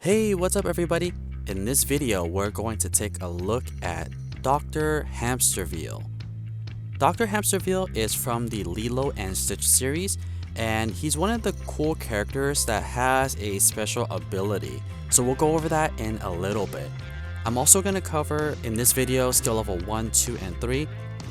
Hey, what's up everybody? In this video, we're going to take a look at Dr. Hamsterviel. Dr. Hamsterviel is from the Lilo and Stitch series, and he's one of the cool characters that has a special ability. So we'll go over that in a little bit. I'm also going to cover in this video skill level 1, 2, and 3,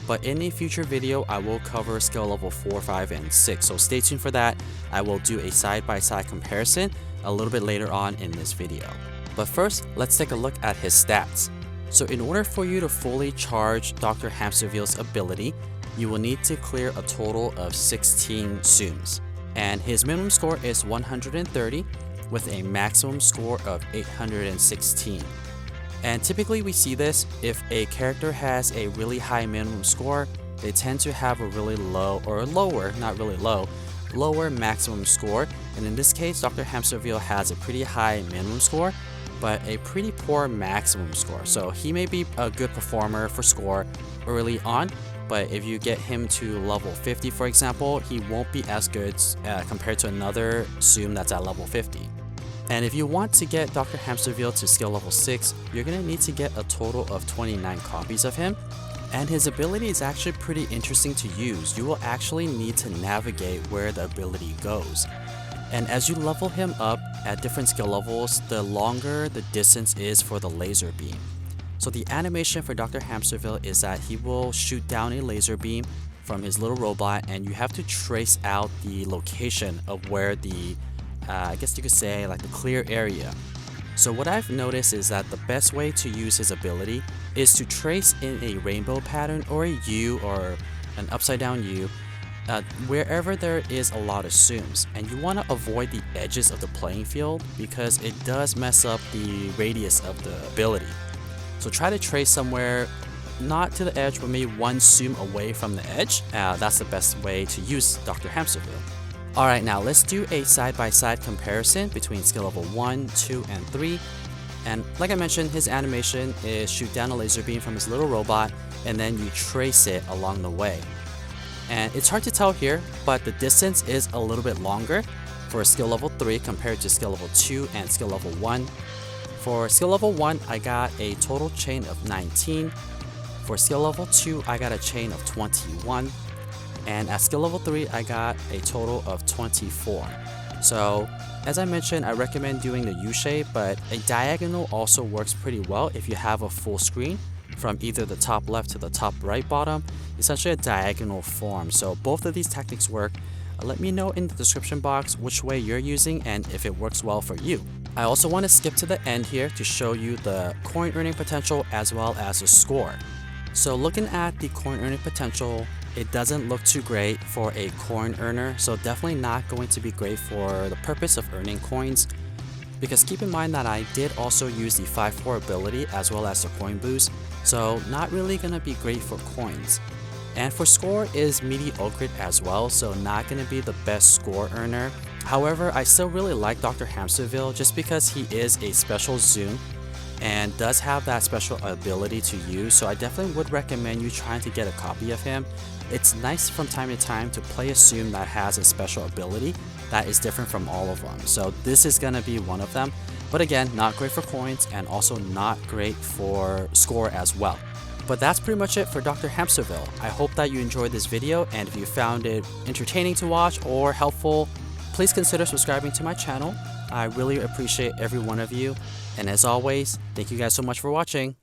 but in a future video I will cover skill level 4, 5, and 6. So stay tuned for that. I will do a side-by-side comparison a little bit later on in this video. But first, let's take a look at his stats. So in order for you to fully charge Dr. Hamsterviel's ability, you will need to clear a total of 16 zooms. And his minimum score is 130 with a maximum score of 816. And typically we see this if a character has a really high minimum score, they tend to have a really low or lower, not really low, lower maximum score. And in this case, Dr. Hamsterviel has a pretty high minimum score, but a pretty poor maximum score. So he may be a good performer for score early on, but if you get him to level 50, for example, he won't be as good compared to another Zoom that's at level 50. And if you want to get Dr. Hamsterviel to skill level 6, you're going to need to get a total of 29 copies of him. And his ability is actually pretty interesting to use. You will actually need to navigate where the ability goes. And as you level him up at different skill levels, the longer the distance is for the laser beam. So the animation for Dr. Hamsterviel is that he will shoot down a laser beam from his little robot, and you have to trace out the location of where the, I guess you could say, like the clear area. So what I've noticed is that the best way to use his ability is to trace in a rainbow pattern or a U or an upside down U wherever there is a lot of zooms, and you want to avoid the edges of the playing field because it does mess up the radius of the ability. So try to trace somewhere not to the edge but maybe one zoom away from the edge. That's the best way to use Dr. Hamsterviel. Alright, now let's do a side-by-side comparison between skill level 1, 2, and 3. And like I mentioned, his animation is shoot down a laser beam from his little robot and then you trace it along the way. And it's hard to tell here, but the distance is a little bit longer for skill level 3 compared to skill level 2 and skill level 1. For skill level 1, I got a total chain of 19. For skill level 2, I got a chain of 21. And at skill level 3, I got a total of 24. So as I mentioned, I recommend doing the U shape, but a diagonal also works pretty well if you have a full screen from either the top left to the top right bottom, essentially a diagonal form. So both of these tactics work. Let me know in the description box which way you're using and if it works well for you. I also want to skip to the end here to show you the coin earning potential as well as the score. So looking at the coin earning potential, it doesn't look too great for a coin earner, so definitely not going to be great for the purpose of earning coins. Because keep in mind that I did also use the 5-4 ability as well as the coin boost, so not really going to be great for coins. And for score is mediocre as well, so not going to be the best score earner. However, I still really like Dr. Hamsterviel just because he is a special Zoom and does have that special ability to use, so I definitely would recommend you trying to get a copy of him. It's nice from time to time to play a Zoom that has a special ability that is different from all of them. So this is going to be one of them. But again, not great for coins and also not great for score as well. But that's pretty much it for Dr. Hamsterviel. I hope that you enjoyed this video, and if you found it entertaining to watch or helpful, please consider subscribing to my channel. I really appreciate every one of you. And as always, thank you guys so much for watching.